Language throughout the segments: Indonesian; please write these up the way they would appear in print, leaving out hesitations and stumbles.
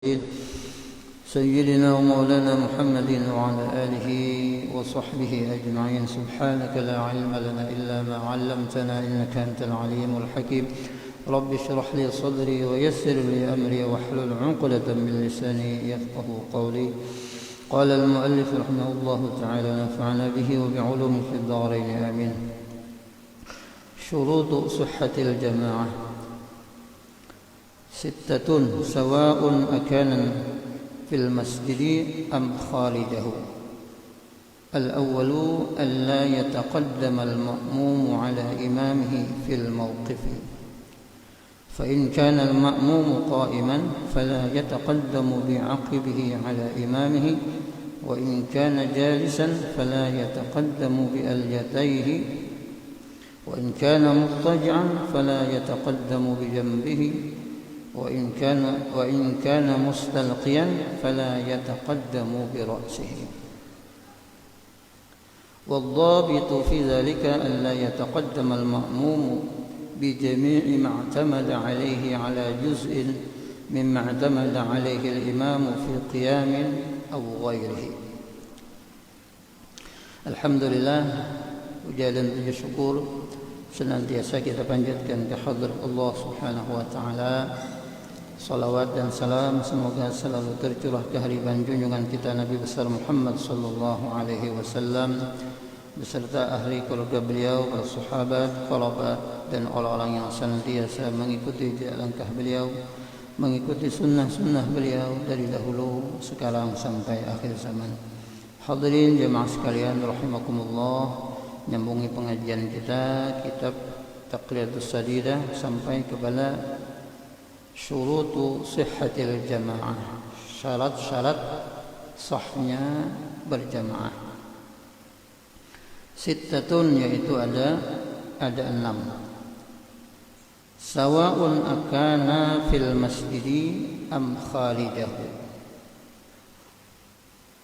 سيدنا ومولانا محمد وعلى آله وصحبه أجمعين. سبحانك لا علم لنا إلا ما علمتنا إنك أنت العليم الحكيم. رب اشرح لي صدري ويسر لي أمري واحلل عقدة من لساني يفقه قولي. قال المؤلف رحمه الله تعالى نفعنا به وبعلومه في الدارين آمين. شروط صحة الجماعة 6 سواء أكان في المسجد أم خارجه. الأول ألا يتقدم المأموم على إمامه في الموقف، فإن كان المأموم قائما فلا يتقدم بعقبه على إمامه، وإن كان جالسا فلا يتقدم بأليتيه، وإن كان مضطجعا فلا يتقدم بجنبه، وإن كان مستلقيا فلا يتقدم برأسه. والضابط في ذلك ألا يتقدم المأموم بجميع ما اعتمد عليه على جزء مما اعتمد عليه الإمام في قيام أو غيره. Alhamdulillah, puja dan puji syukur senantiasa kita panjatkan kehadrat Allah Subhanahu wa taala. Salawat dan salam semoga selalu tercurah ke hariban junjungan kita Nabi besar Muhammad sallallahu alaihi wasallam beserta ahli keluarga beliau, para sahabat, kerabat dan orang-orang yang senantiasa mengikuti langkah beliau, mengikuti sunnah-sunnah beliau dari dahulu sekarang sampai akhir zaman. Hadirin jemaah sekalian rahimakumullah, nyambungi pengajian kita kitab Taqriyatus Sadidah sampai kepada syurutu sihhatil jamaah, syarat-syarat sahnya berjamaah. 6 yaitu ada 6. Sawa'un akana fil masjidi am kharijahu.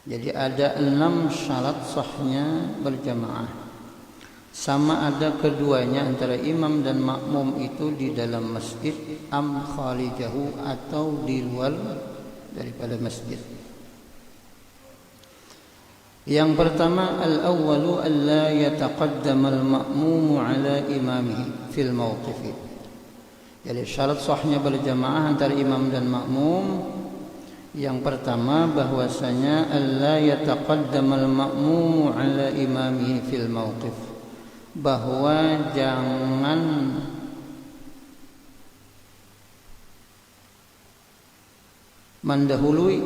Jadi ada 6 syarat sahnya berjamaah. Sama ada keduanya antara imam dan makmum itu di dalam masjid am kharijahu atau di luar daripada masjid. Yang pertama, al-awwalu alla yataqaddama al-ma'mumu ala imamihi fil mawqifi. Jadi syarat sahnya berjamaah antara imam dan makmum, yang pertama bahwasanya alla yataqaddama al-ma'mumu ala imamihi fil mawqif, bahwa jangan mendahului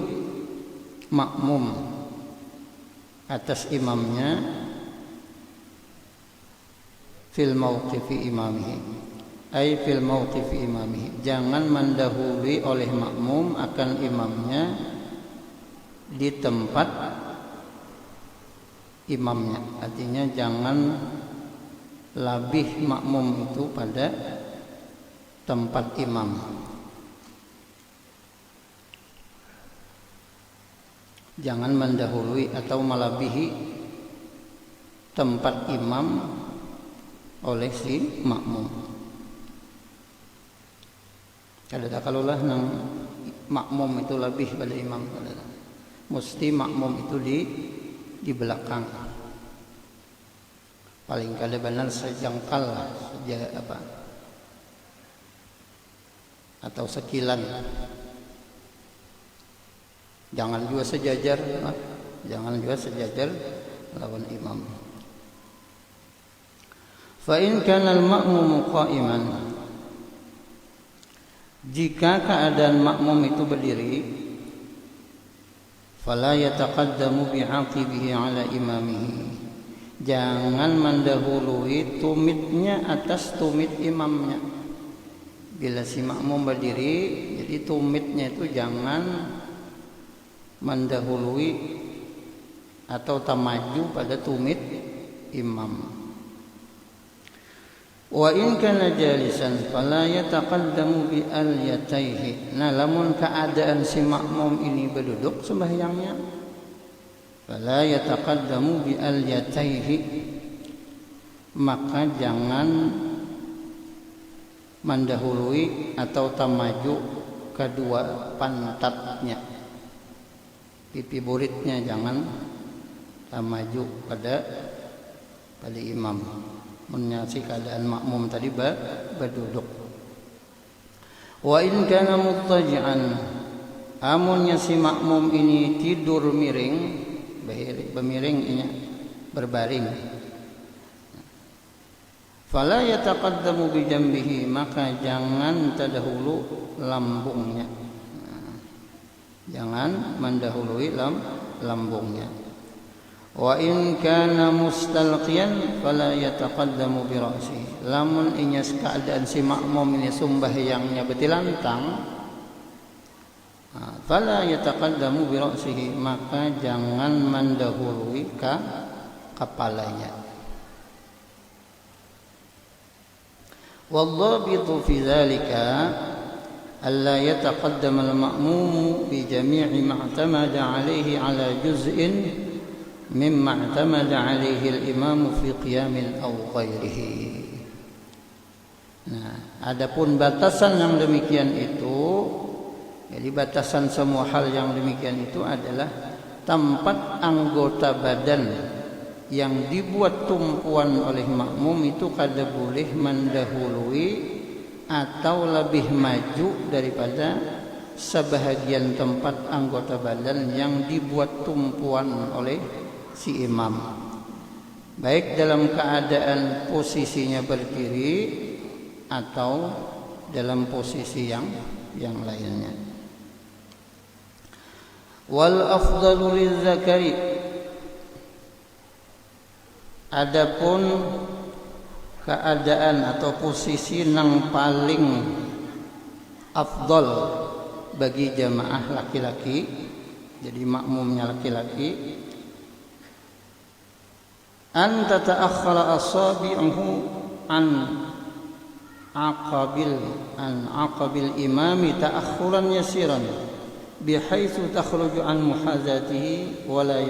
makmum atas imamnya fil mauqifi imamihi, ay fil mauqifi imamihi, jangan mendahului oleh makmum akan imamnya di tempat imamnya. Artinya jangan labih makmum itu pada tempat imam. Jangan mendahului atau melebihi tempat imam oleh si makmum. Kalaulah nang makmum itu lebih pada imam, mesti makmum itu di belakang. Paling kada benar sejengkal atau sekilan. Jangan juga sejajar lawan imam. Fa in kana al-ma'mum qa'iman, jika keadaan makmum itu berdiri, fala yataqaddamu bi'aqibihi ala imamihi, jangan mendahului tumitnya atas tumit imamnya. Bila si makmum berdiri, jadi tumitnya itu jangan mendahului atau tamaju pada tumit imam. Wa in kana jalisan fala yataqaddamu bi alyatayhi. Nah, lamun keadaan si makmum ini berduduk sembahyangnya, fala yataqaddamu bi alyatayhi, maka jangan mendahului atau tamaju kedua pantatnya, pipi buritnya jangan maju pada imam. Menyaksi keadaan makmum tadi berduduk. Wa in kana muttaji'an, amunnya si makmum ini tidur miring, bermiringnya berbaring, fala yataqaddamu bi jambihi, maka jangan terdahulu lambungnya, jangan mendahului lambungnya. Wa in kana mustalqiyan fala yataqaddamu bi ra'sihi, lamun inya keadaan si makmum ini sembahyangnya betilantang, fala yataqaddamu bi ra'sihi, maka jangan mendahului kepalanya. Wadhabitu fi dzalika alla yataqaddama al-ma'mum bi jami'i ma i'tamada 'alaihi 'ala juz'in mimma i'tamada 'alaihi al-imam fi qiyamin aw ghairihi. Nah, adapun batasan yang demikian itu, jadi batasan semua hal yang demikian itu adalah tempat anggota badan yang dibuat tumpuan oleh makmum itu kada boleh mendahului atau lebih maju daripada sebahagian tempat anggota badan yang dibuat tumpuan oleh si imam, baik dalam keadaan posisinya berdiri atau dalam posisi yang lainnya. Wal afdalu lizzakari, adapun keadaan atau posisi yang paling afdal bagi jamaah laki-laki, jadi makmumnya laki-laki, an tata'akhkhara asabi'uhu an aqabil imami ta'akhuran yasiran bihaitsu takhruju an muhazatihi wa la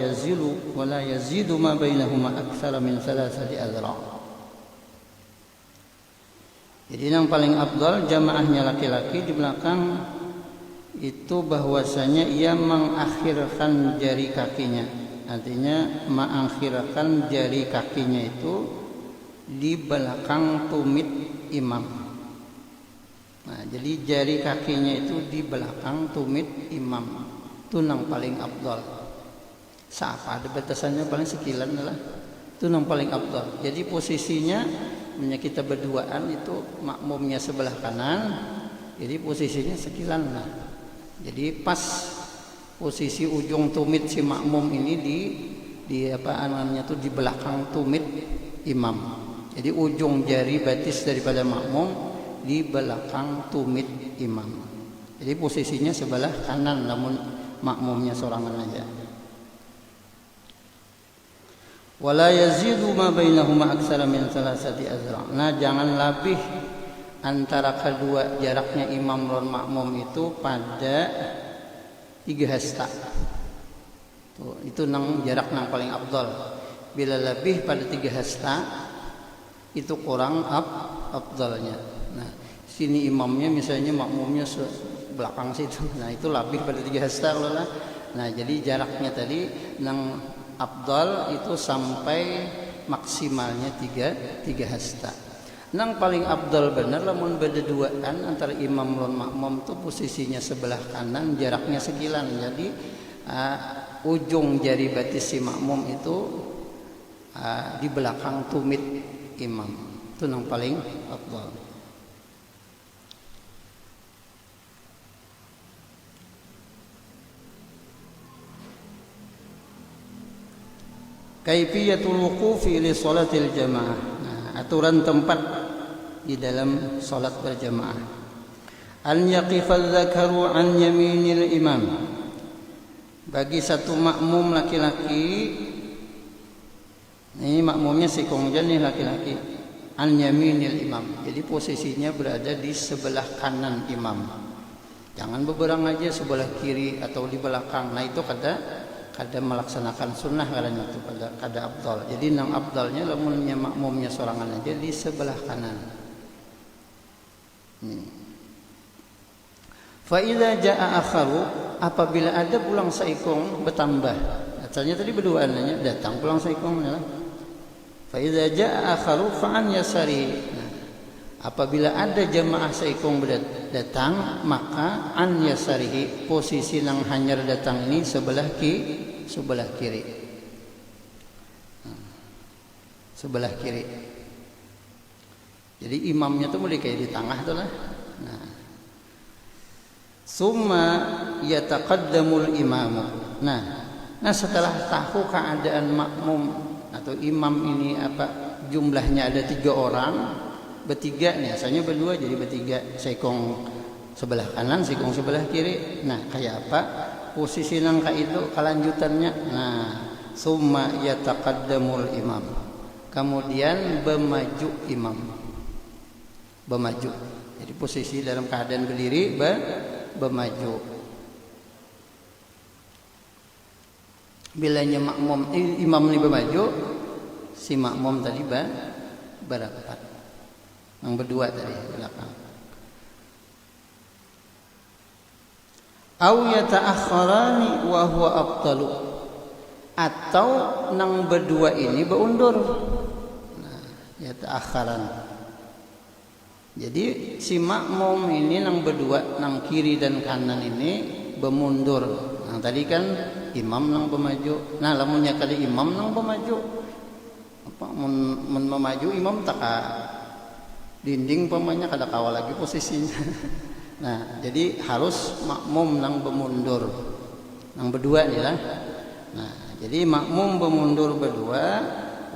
yazidu ma bainahuma aktsara min 3 adra'. Jadi yang paling afdal jamaahnya laki-laki di belakang itu bahwasanya ia mengakhirkan jari kakinya, artinya mengakhirkan jari kakinya itu di belakang tumit imam. Nah, jadi jari kakinya itu di belakang tumit imam, itu yang paling afdal. Siapa ada batasannya, paling sekilan lah, itu yang paling afdal. Jadi posisinya kita berduaan itu makmumnya sebelah kanan, jadi posisinya sekilan lah. Jadi pas posisi ujung tumit si makmum ini di apa namanya tuh di belakang tumit imam. Jadi ujung jari batis daripada makmum di belakang tumit imam. Jadi posisinya sebelah kanan, namun makmumnya sorangan aja. Wala yazidu ma bainahuma aktsara min 3 azra'. Nah, jangan lebih antara kedua jaraknya imam dan makmum itu pada 3 hasta. Itu nang jarak yang paling afdal. Bila lebih pada 3 hasta itu kurang afdalnya. Nah, sini imamnya misalnya makmumnya belakang situ. Nah, itu lebih pada 3 hasta kalau lah. Nah, jadi jaraknya tadi nang afdal itu sampai maksimalnya 3 hasta. Nang paling afdal benar lamun berduaan antara imam dan makmum itu posisinya sebelah kanan, jaraknya sekilan. Jadi ujung jari batis si makmum itu di belakang tumit imam. Itu nang paling afdal. Kaifiyatul wuqufi li salatil jamaah. Nah, aturan tempat di dalam salat berjamaah. An yaqifal dzakaru an yaminil imam. Bagi satu makmum laki-laki, ini makmumnya si kongjan nih laki-laki, an yaminil imam. Jadi posisinya berada di sebelah kanan imam. Jangan beberang aja sebelah kiri atau di belakang. Nah, itu kada melaksanakan sunnah kadang itu kada afdal. Jadi nang afdalnya lamunnya makmumnya sorangan aja di sebelah kanan. Fa idza jaa akharu, apabila ada pulang seikong bertambah. Asalnya tadi berdua nanya, datang pulang seikong ya. Fa idza jaa akharu fa an yasari. Apabila ada jamaah seikong datang, maka an yasarihi, posisi nang hanyar datang ini sebelah kiri. Sebelah kiri. Jadi imamnya tuh mulai kayak di tengah tuh lah. Nah. Summa yataqaddamul imamu. Nah setelah tahu keadaan makmum atau imam ini jumlahnya ada 3 orang, bertiga nih, asalnya berdua jadi bertiga, sekong sebelah kanan, sekong sebelah kiri. Nah, kayak apa posisi nangka itu kelanjutannya? Nah, summa yataqaddamul imam. Kemudian bermaju imam. Bermaju. Jadi posisi dalam keadaan berdiri bermaju. Bilanya makmum imam ini bermaju, si makmum tadi berapat. Yang berdua tadi belakang. Au yata'akhkharani wa huwa afdalu. Atau nang berdua ini berundur. Nah, yata'akhkharan. Jadi si makmum ini nang berdua, nang kiri dan kanan ini bermundur. Nah, tadi kan imam nang bermaju. Nah, lamunnya kali imam nang bermaju. Memaju imam tak dinding pemanya kada kawal lagi posisinya. Nah, jadi harus makmum nang bermundur. Nang berdua nih lah. Nah, jadi makmum bermundur berdua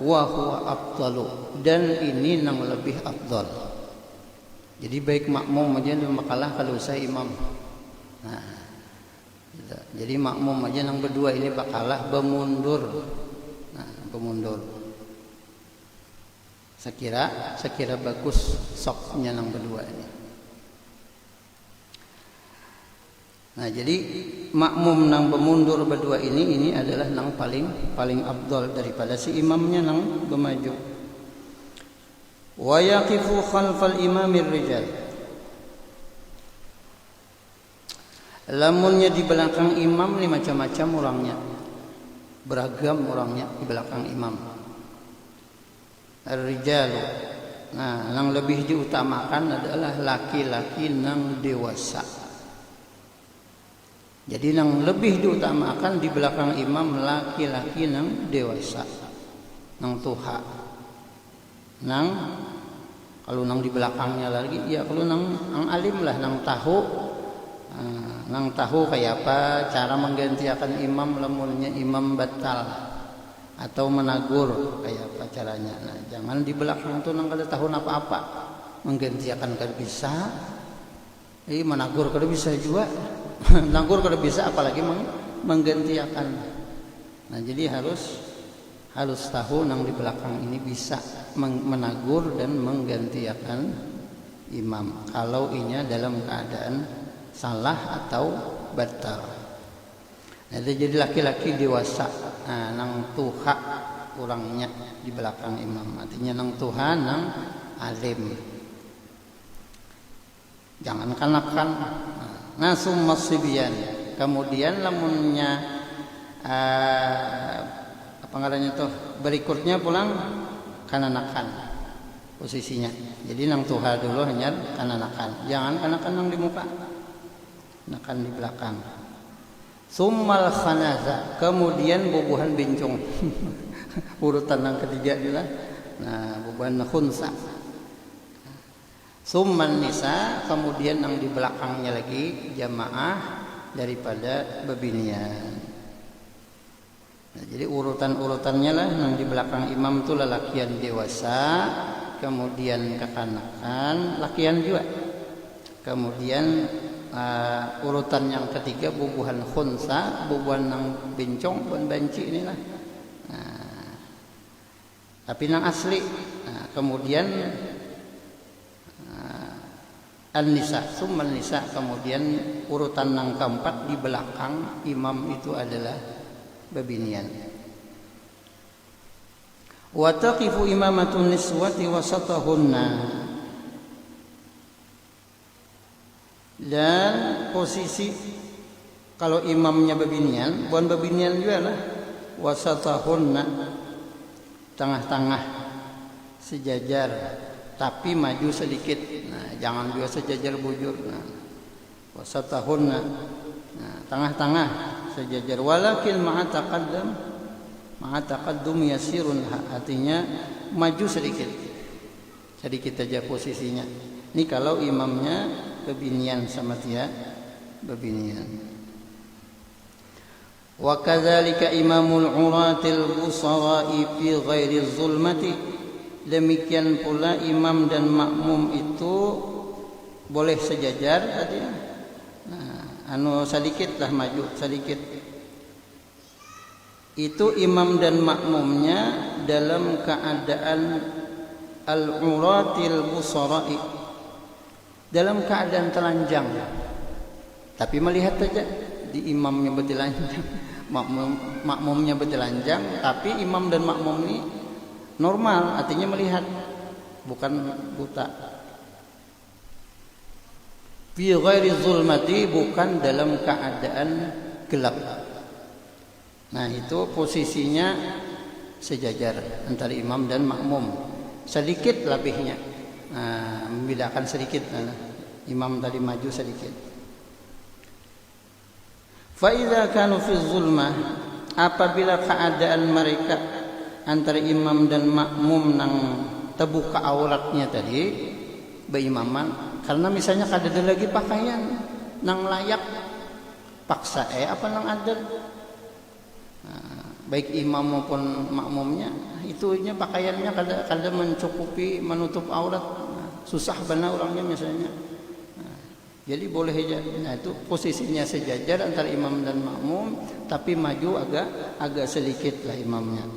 wa huwa afdalu, dan ini nang lebih afdal. Jadi baik makmum aja makalah kalau saya imam. Nah, jadi makmum aja nang berdua ini bakalah bermundur. Nah, bermundur. Sekira bagus soknya nang berdua ini. Nah, jadi makmum nang bermundur berdua ini adalah nang paling afdal daripada si imamnya nang bermaju. Wa yaqifu khalfal imamir rijal. Lamunnya di belakang imam ini macam-macam orangnya. Beragam orangnya di belakang imam. Ar-rijalu. Nah, yang lebih diutamakan adalah laki-laki nang dewasa. Jadi yang lebih diutamakan di belakang imam laki-laki nang dewasa, nang tuha. Nang kalau nang di belakangnya lagi, ya kalau nang alim lah, nang tahu kayak apa cara menggantikan imam lamunnya imam batal. Atau menagur kayak apa caranya. Nah, jangan di belakang tuh nang kada tahu apa-apa. Menggantikan kada bisa. Menagur kada bisa juga. Menagur kada bisa apalagi menggantikan. Nah, jadi harus tahu nang di belakang ini bisa menagur dan menggantikan imam kalau inya dalam keadaan salah atau batal. Nah, jadi laki-laki dewasa, nang tuha orangnya di belakang imam. Artinya nang tuha, nang alim. Jangan kanak-kan. Nah, summa sibyan. Kemudian lamunnya apa ngarannya tuh? Berikutnya pulang kananakan posisinya. Jadi nang tuha dulu hanya kananakan. Jangan kanakan nang di muka. Kanakan di belakang. Summal khanaza, kemudian bubuhan bencong. Urutan yang ketiga adalah bubuhan khunsa. Summan nisa, kemudian yang di belakangnya lagi jamaah daripada bebinian. Nah, jadi urutan-urutannya lah yang di belakang imam itu lelakian dewasa, kemudian kekanakan, lakian juga. Kemudian urutan yang ketiga bubuhan khunsa, bubuhan nang bencong, bubuhan banci inilah. Nah, tapi nang asli. Nah, kemudian an-nisa, summan nisa, kemudian urutan nang keempat di belakang imam itu adalah bebinian. Wa taqifu imamatun niswati wasatahunna Dan posisi kalau imamnya bebinian, bukan bebinian juga lah, wasatahunna, tengah-tengah sejajar tapi maju sedikit. Nah, jangan juga sejajar bujur. Nah, wasatahunna, nah, tengah-tengah sejajar. Walakin ma'a taqaddum yasirun, artinya maju sedikit aja posisinya. Ini kalau imamnya bebinian sama dia bebinian. Wa kadzalika imamul uratil busara'i fi ghairi zulmati, demikian pula imam dan makmum itu boleh sejajar artinya. Nah, sedikit lah maju sedikit. Itu imam dan makmumnya dalam keadaan al-uratil busara'i, dalam keadaan telanjang. Tapi melihat saja, di imamnya bertelanjang, makmumnya bertelanjang, tapi imam dan makmum ini normal, artinya melihat, bukan buta. Fi ghairi zulmati, bukan dalam keadaan gelap. Nah, itu posisinya sejajar antara imam dan makmum. Sedikit lebihnya. Nah, membedakan sedikit. Nah, imam tadi maju sedikit. Fa idza kanu fi zulmah, apabila keadaan mereka antara imam dan makmum nang terbuka auratnya tadi beimaman, karena misalnya kada ada lagi pakaian nang layak paksa apa nang ada. Nah, baik imam maupun makmumnya itunya pakaiannya kada mencukupi menutup aurat. Nah, susah benar orangnya misalnya. Nah, jadi boleh aja. Nah, itu posisinya sejajar antara imam dan makmum, tapi maju agak sedikit lah imamnya.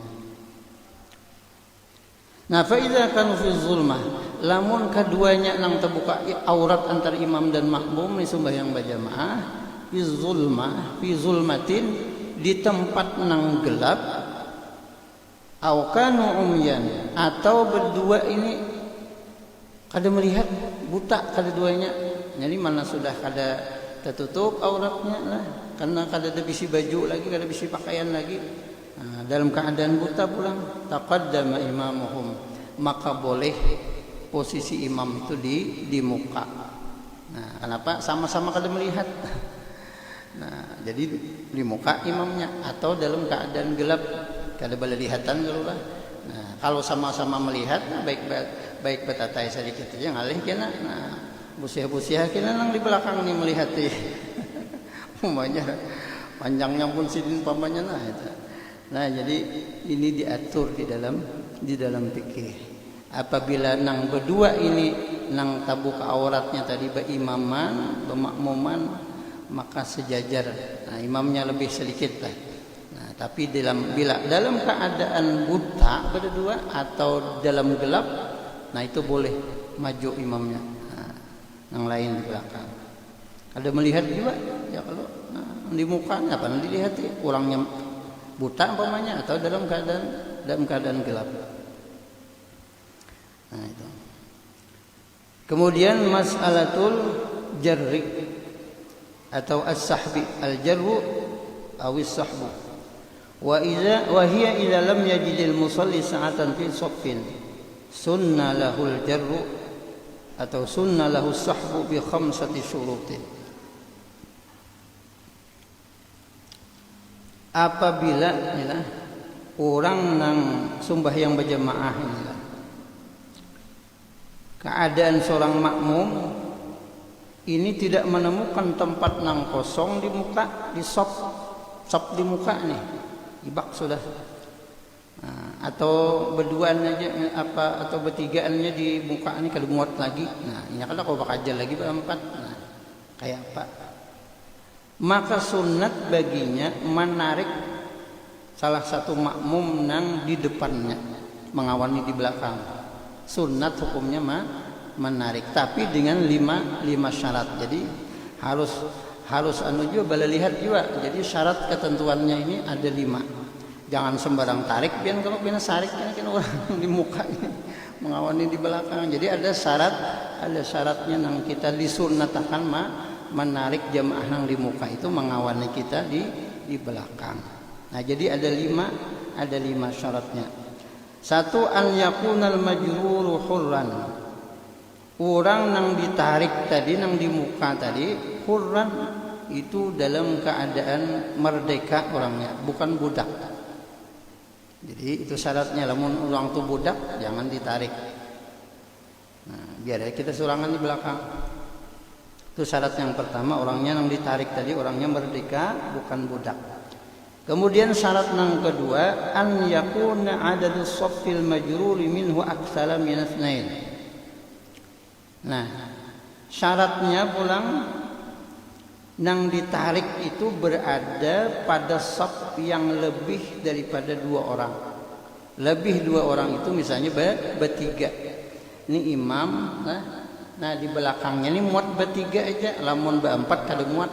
Nah, fa idza kanu fi zulmah, lamun keduanya nang terbuka aurat antara imam dan makmum ni sembahyang berjamaah, fi zulmatin, di tempat nang gelap, au kanu umyan, atau berdua ini kada melihat, buta kedua-duanya. Jadi mana sudah kada tertutup auratnya lah, karena kada ada bisi baju lagi, kada bisi pakaian lagi. Nah, dalam keadaan buta pulang, taqaddama imamuhum, maka boleh posisi imam itu di muka. Nah, kenapa? Sama-sama kada melihat. Nah, jadi di muka imamnya, atau dalam keadaan gelap kada boleh lihatan kalau lah. Nah, kalau sama-sama melihat, nah, baik betatai sedikit aja ngalih kena. Nah, busiah-busiah kena nang di belakang nih melihat nih. Umpamanya panjangnya pun sidin pamannya nah itu. Nah, jadi ini diatur di dalam fikih. Apabila nang berdua ini nang tabuka auratnya tadi beimaman, bermakmuman, maka sejajar. Nah, imamnya lebih sedikit lah. Nah, tapi bila dalam keadaan buta berdua atau dalam gelap, nah itu boleh maju imamnya. Nah, yang lain di belakang. Ada melihat juga ya, kalau di mukanya apa yang dilihat orangnya buta umpamanya, atau dalam keadaan gelap. Nah, itu. Kemudian mas'alatul jarri atau as-sahbi, al-jarru aw as-sahbu. Wa hiya idza lam yajid al-musalli sa'atan fi saffin sunna lahu al-jarru atau sunna lahu as-sahbu bi khamsati syurutin. Apabila inilah orang nang sembahyang berjamaah inilah, keadaan seorang makmum ini tidak menemukan tempat nang kosong di muka, di sop di muka nih, ibak sudah. Nah, atau berduaan aja atau bertigaannya di muka ini kalau muat lagi. Nah, ini kalau kau bakal lagi berempat. Nah, kayak apa? Maka sunat baginya menarik salah satu makmum nang di depannya, mengawani di belakang. Sunat hukumnya menarik, tapi dengan lima syarat. Jadi harus juga boleh lihat juga. Jadi syarat ketentuannya ini ada 5. Jangan sembarang tarik, biar kalau pina sarik kan orang di muka ini mengawani di belakang. Jadi ada syaratnya nang kita disunnatakan menarik jamaah yang di muka itu mengawani kita di belakang. Nah, jadi ada lima syaratnya. Satu, an yakunal majruru hurran. Orang yang ditarik tadi, yang di muka tadi, hurran itu dalam keadaan merdeka orangnya, bukan budak. Jadi itu syaratnya, lamun orang itu budak jangan ditarik. Nah, biar kita surangan di belakang. Itu syarat yang pertama, orangnya yang ditarik tadi orangnya merdeka, bukan budak. Kemudian syarat yang kedua, an yakuna adadus saffil majruri minhu aktsara min itsnain. Nah, syaratnya pulang yang ditarik itu berada pada saf yang lebih daripada 2 orang. Lebih 2 orang itu misalnya bertiga. Ini imam, nah di belakangnya ini muat bertiga aja, lamun berempat kada muat.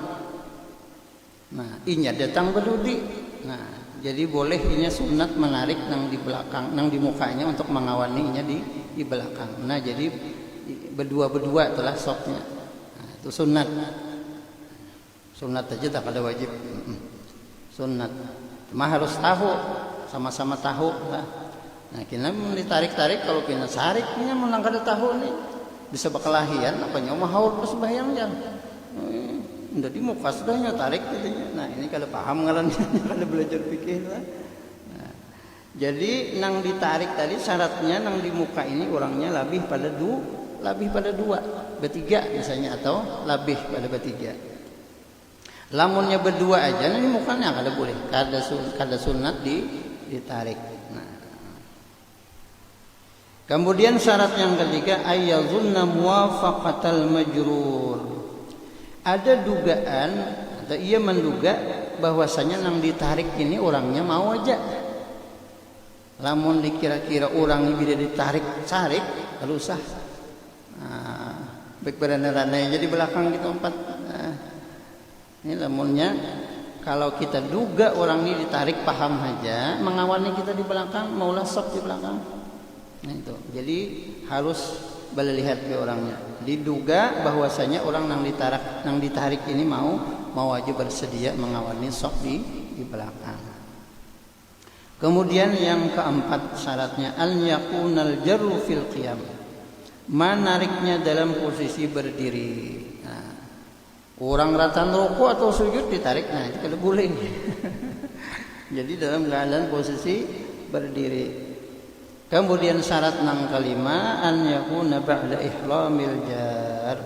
Nah, inya datang berdudi. Nah, jadi boleh inya sunat menarik yang di belakang, yang di mukanya untuk mengawani inya di belakang. Nah, jadi berdua telah safnya. Nah, itu sunat. Sunat aja tak ada wajib. Sunat. Cuma harus tahu, sama-sama tahu. Nah, kita ditarik-tarik, kalau kita sarik, kita menang kada tahu nih. Bisa berkelahian, apa nyawa haul pas bayang jang. Udah di muka sudahnya tarik katanya. Nah, ini kada paham ngarannya, kada belajar fikih lah. Nah, jadi nang ditarik tadi syaratnya nang di muka ini orangnya lebih pada 2, bertiga misalnya, atau lebih pada bertiga. Lamunnya berdua aja, ini mukanya kada boleh, kada sunat ditarik. Nah. Kemudian syarat yang ketiga, ayyazunna muwafaqatal majrur. Ada dugaan atau ia menduga bahwasanya yang ditarik ini orangnya mau aja. Lamun dikira-kira orang ini bila ditarik sarik, kalau usah. Nah, baik berana-rana jadi belakang gitu 4. Ini lamunnya kalau kita duga orang ini ditarik paham aja, mengawani kita di belakang, maulah sop di belakang. Nah itu. Jadi harus lihat ke orangnya. Diduga bahwasanya orang yang ditarik ini mau aja bersedia mengawani sop di belakang. Kemudian yang keempat syaratnya, al yakunal jarru fil qiyam. Menariknya dalam posisi berdiri. Orang ratan rukuk atau sujud ditarik, nah itu kada boleh. Jadi dalam keadaan posisi berdiri. Kemudian syarat yang kelima, an yakuna ba'da ihramil jar.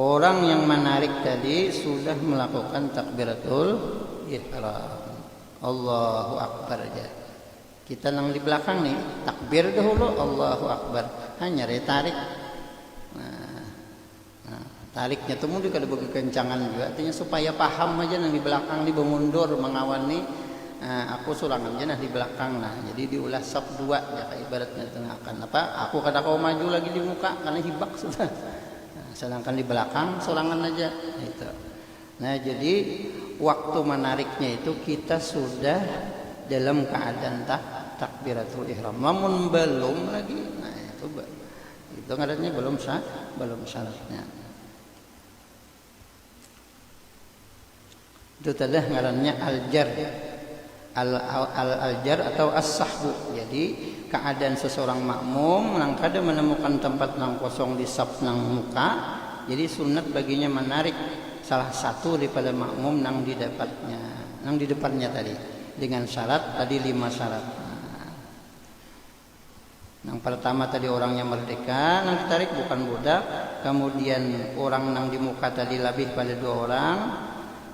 Orang yang menarik tadi sudah melakukan takbiratul ihram. Allahu akbar aja. Kita yang di belakang nih takbir dahulu, Allahu akbar. Hanya tarik. Tariknya temu di kada berkencangan juga, artinya supaya paham aja yang di belakang di mengundur mengawani. Aku sulangan aja di belakang, nah jadi diulah sop 2 ya, ibaratnya tengahkan apa? Aku kada kau maju lagi di muka karena hibak sudah. Nah, sedangkan di belakang sulangan aja, itu. Nah jadi waktu menariknya itu kita sudah dalam keadaan takbiratul ihram. Namun belum lagi, nah itu ngarannya belum syaratnya. Itu tadi ngarannya al-jar. Al-jar atau as-sahbu. Jadi keadaan seseorang makmum yang kada menemukan tempat yang kosong di saf nang muka, jadi sunat baginya menarik salah satu daripada makmum nang di depannya tadi dengan syarat tadi 5 syarat. Yang pertama tadi orangnya merdeka, yang ditarik bukan budak. Kemudian orang yang di muka tadi lebih pada 2 orang.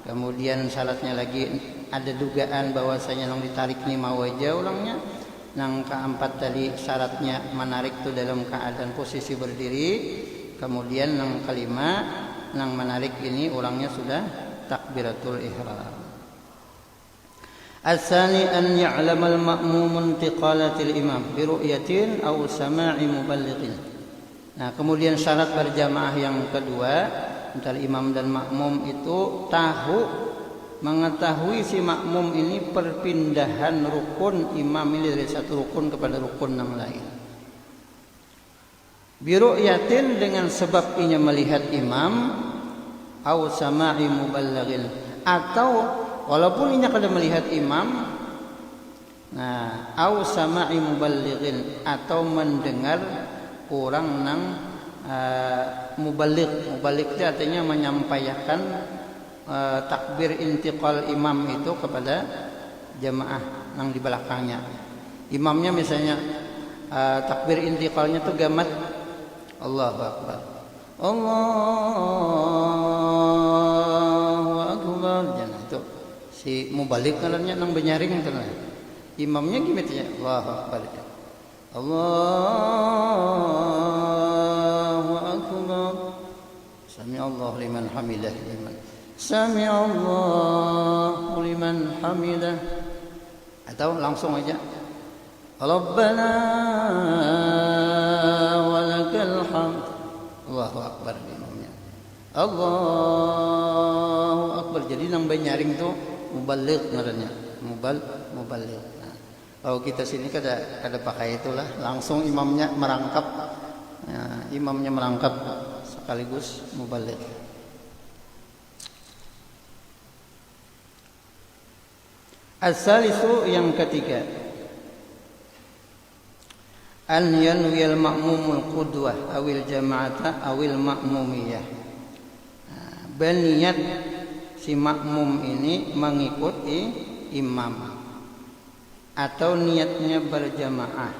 Kemudian syaratnya lagi ada dugaan bahwasanya yang ditarik ini mau aja orangnya. Yang keempat tadi syaratnya menarik itu dalam keadaan posisi berdiri. Kemudian yang kelima, yang menarik ini orangnya sudah takbiratul ihram. Al-thani an ya'lamal ma'mum intiqalatil imam bi ru'yatin aw sama'i muballighin. Nah, kemudian syarat berjamaah yang kedua antara imam dan makmum itu mengetahui si makmum ini perpindahan rukun imam ini dari satu rukun kepada rukun yang lain. Bi ru'yatin dengan sebab inya melihat imam au sama'i muballighil, atau walaupun ini kada melihat imam, nah au sama'i muballighil, atau mendengar orang nang muballigh itu artinya menyampaikan takbir intiqal imam itu kepada jamaah nang di belakangnya. Imamnya misalnya takbir intiqalnya tuh gamat Allahu Akbar, Allahu Akbar, jangan itu si muballigh kalanya nang benyaring itu. Imamnya gimana ya? Allahu Akbar, Allahu Akbar, Sami Allahu liman hamidah, Sami Allahu liman hamidah, atau langsung aja Rabbana walakal hamd, Allahu Akbar imamnya, Allahu Akbar. Jadi nang benyaring tuh muballigh ngarannya, muballigh. Nah, kalau kita sini kada pakai itulah, langsung imamnya merangkap, nah, imamnya merangkap sekaligus muballigh. As-salisu yang ketiga, an yanwiyal ma'mumul qudwah awil jama'ata awil ma'mumiyah. Berniat si makmum ini mengikuti imam, atau niatnya berjamaah,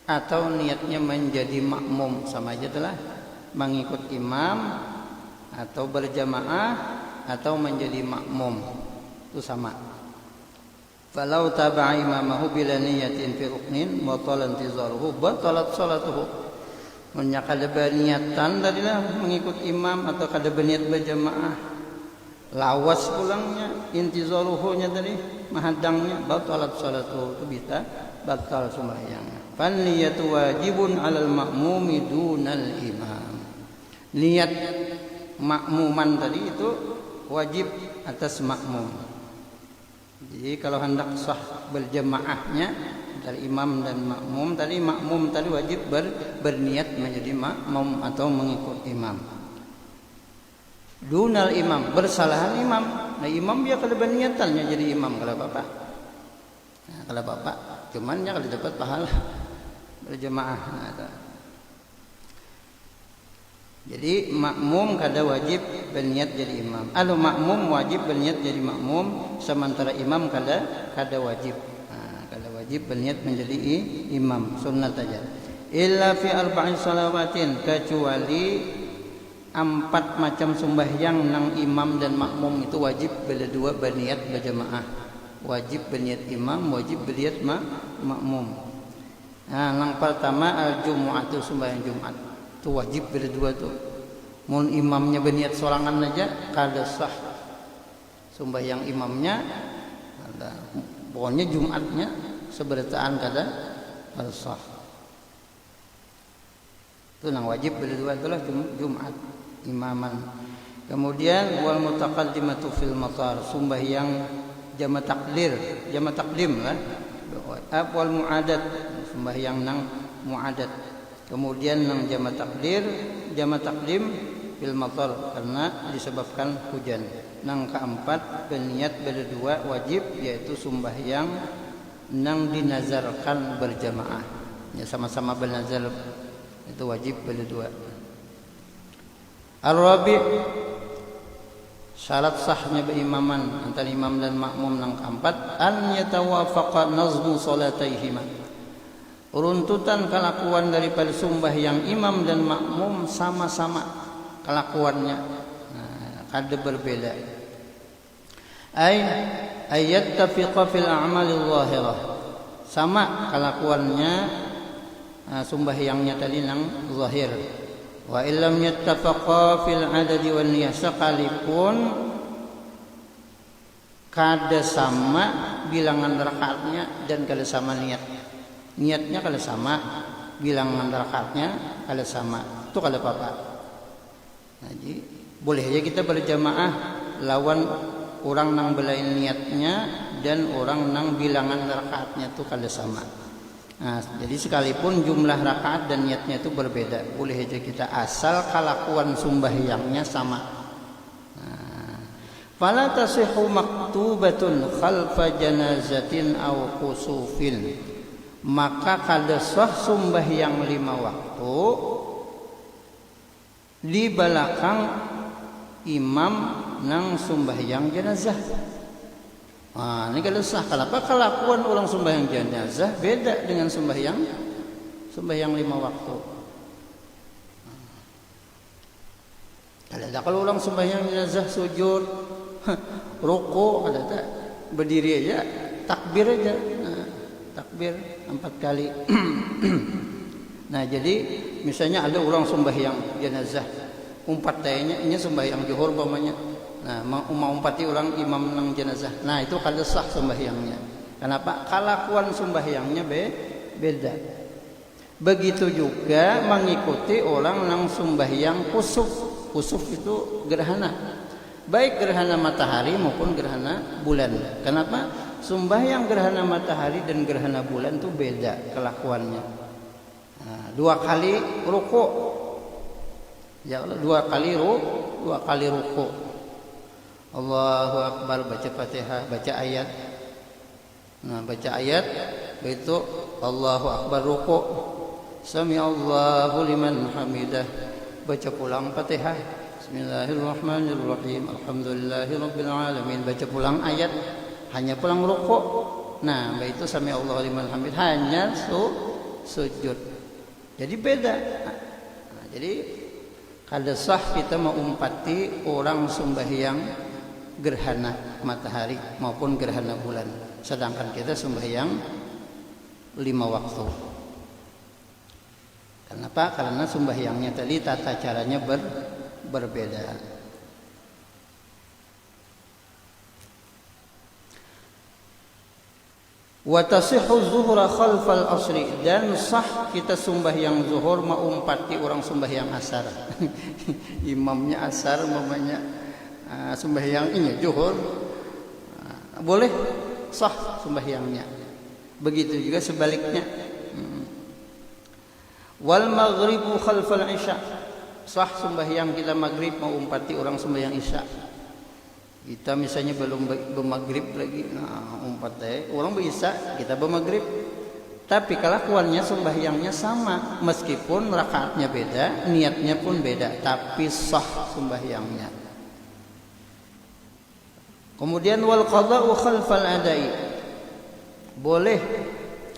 atau niatnya menjadi makmum, sama aja telah mengikut imam atau berjamaah atau menjadi makmum, itu sama. Falau taba'a imamahu bila niyatin fi ruknin batala intizaruhu batalat salatuhu. Munya kada berniatan darilah mengikut imam atau kada berniat berjamaah, lawas pulangnya, intizaruhu-nya tadi menghadangnya, batalat salatuhu, itu bisa batal sembahyangnya. Fan niyatu wajibun 'alal ma'mumi dunal imam. Niat makmuman tadi itu wajib atas makmum. Jadi kalau hendak sah berjamaahnya dari imam dan makmum tadi, makmum tadi wajib berniat menjadi makmum atau mengikut imam. Dunal imam, bersalahan imam. Nah imam dia kalau berniatannya jadi imam kalau bapak. Nah, kalau bapak cuman dia kalau dapat pahala berjamaah. Nah, jadi makmum kada wajib berniat jadi imam. Makmum wajib berniat jadi makmum, sementara imam kada wajib. Nah, kada wajib berniat menjadi imam, sunnat aja. Illa fi arba'in salawatin, kecuali 4 macam sembahyang nang imam dan makmum itu wajib berdua berniat berjamaah. Wajib berniat imam, wajib berniat makmum. Nah, yang pertama al-jumu'atu, sembahyang Jumat. Itu wajib berdua tuh. Mun imamnya berniat sorangan aja kada sah sembahyang imamnya. Pokoknya Jumatnya seberataan kada sah. Itu nang wajib berdua itulah Jumat imaman. Kemudian wal mutaqaddimatu fil matar, sembahyang jama' takdim lah. Wal muadat, sembahyang nang muadat. Kemudian nang jama' takdim fil matar, karena disebabkan hujan. Nang keempat berniat berdua wajib, yaitu sembahyang nang dinazarkan berjamaah. Ya, sama-sama bernazar itu wajib berdua. Ar-rabi', syarat sahnya berimaman antara imam dan makmum nang keempat, an yatawafaqa nazmu salataihima. Runtutan kelakuan daripada sembahyang imam dan makmum sama-sama kelakuannya, kada berbeda. Ayat tafiqa fil a'malil zahirah, sama kelakuannya sembahyangnya tadi nang zahir. Wa illam yattafaqa fil adadi wan niyah, sekalipun kada sama bilangan rakaatnya dan kada sama niatnya kada sama, bilangan rakaatnya kada sama, itu kada apa-apa. Nah, jadi boleh aja kita berjamaah lawan orang nang belain niatnya dan orang nang bilangan rakaatnya itu kada sama. Nah, jadi sekalipun jumlah rakaat dan niatnya itu berbeda, boleh aja kita asal kelakuan sembahyangnya sama. fala tasihhu maktubatun khalfa janazatin aw khusufin, maka kada sah sembahyang 5 waktu di belakang imam nang sembahyang jenazah. Ini kada sah. Kenapa? Kelakuan orang sembahyang jenazah beda dengan sembahyang 5 waktu. Kalau orang sembahyang jenazah sujud, rukuk, ada tak berdiri aja, takbir aja, takbir 4 kali. Nah, jadi misalnya ada orang sembahyang jenazah, umpat tayanya ini sembahyang zuhur umpamanya. Nah, mau umpati orang imam nang jenazah. Nah, itu kada sah sembahyangnya. Kenapa? Kelakuan sembahyangnya beda. Begitu juga mengikuti orang nang sembahyang kusuf. Kusuf itu gerhana. Baik gerhana matahari maupun gerhana bulan. Kenapa? Sembahyang gerhana matahari dan gerhana bulan itu beda kelakuannya. Nah, 2 kali ruku. Ya, 2 kali ruku. Allahu Akbar, baca Fatihah, baca ayat. Nah, baca ayat itu Allahu Akbar, ruku. Sami'allahu liman hamidah. Baca pulang Fatihah. Bismillahirrahmanirrahim. Alhamdulillahirabbil alamin. Baca pulang ayat, hanya pulang ruku. Nah, itu sami'allahu liman hamidah, hanya sujud. Jadi beda. Nah, jadi kada sah kita mengumpati orang sembahyang gerhana matahari maupun gerhana bulan, sedangkan kita sembahyang 5 waktu. Kenapa? Karena sembahyangnya tadi tata caranya berbeda. Wa tasihhu zuhra khalfal asri, dan sah kita sembahyang zuhur mengumpati orang sembahyang asar. Imamnya asar mamanya sembahyang ini zuhur, boleh sah sembahyangnya. Begitu juga sebaliknya. Wal maghribu khalfal isya, sah sembahyang kita maghrib mengumpati orang sembahyang isya. Kita misalnya belum bermaghrib lagi, umpat orang berisya, kita bermaghrib. Tapi kelakuannya sembahyangnya sama, meskipun rakaatnya beda, niatnya pun beda, tapi sah sembahyangnya. Kemudian wal qada'u khalfal adai, boleh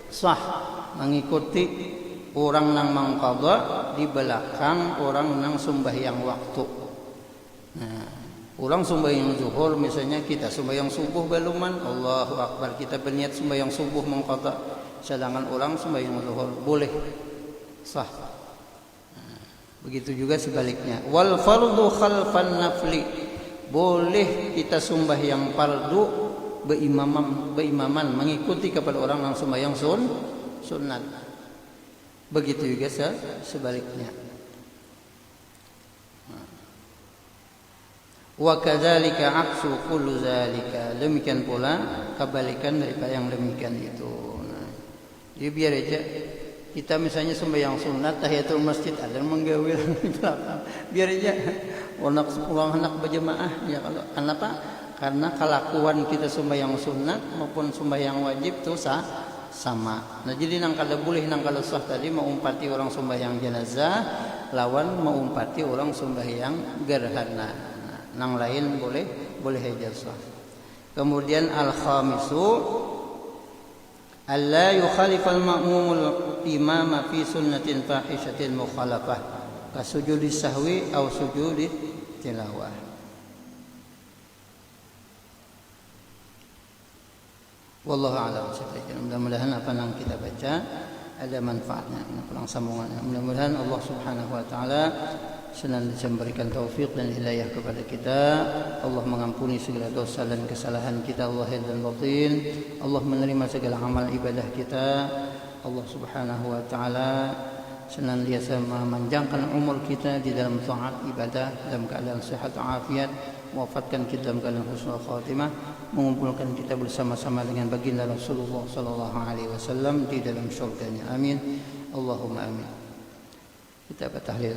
sah mengikuti orang nang mangqadha di belakang orang nang sembahyang waktu. Nah, orang sembahyang zuhur misalnya, kita sembahyang subuh beluman, Allahu Akbar, kita berniat sembahyang subuh mengqadha, sedangkan orang sembahyang zuhur, boleh sah. Nah, begitu juga sebaliknya. Wal fardu khalfan nafli, boleh kita sembahyang fardu berimaman mengikuti kepada orang yang sembahyang sunat. Begitu juga sebaliknya. Wa kadzalika aksu kullu zalika, demikian pula kebalikan daripada yang demikian itu. Nah, jadi biar aja kita misalnya sembahyang sunat tahiyatul masjid ada menggawil di belakang, biar aja orang hendak berjemaah. Ya, kalau kenapa? Karena kelakuan kita sembahyang sunat maupun sembahyang wajib itu sama. Nah, jadi nang kada boleh nang kada sah tadi mengumpati orang sembahyang jenazah lawan mengumpati orang sembahyang gerhana. Nah, nang lain boleh aja sah. Kemudian al-khamisu alla yukhalifal ma'mumul imama fi sunnatin fahishatin mukhalafah ka sujudi sahwi aw sujudi tilawah. Wallahu a'lam. Mudah-mudahan apa yang kita baca ada manfaatnya, pulang sambungannya. Mudah-mudahan Allah Subhanahu wa taala senantiasa memberikan taufik dan hidayah kepada kita. Allah mengampuni segala dosa dan kesalahan kita zahir dan batin. Allah menerima segala amal ibadah kita. Allah Subhanahu wa taala senantiasa memanjangkan umur kita di dalam taat ibadah, dalam keadaan sehat afiat, mewafatkan kita dalam keadaan husnul khatimah, mengumpulkan kita bersama-sama dengan baginda Rasulullah sallallahu alaihi wasallam di dalam syurganya. Amin. Allahumma amin. Kita bertahlil.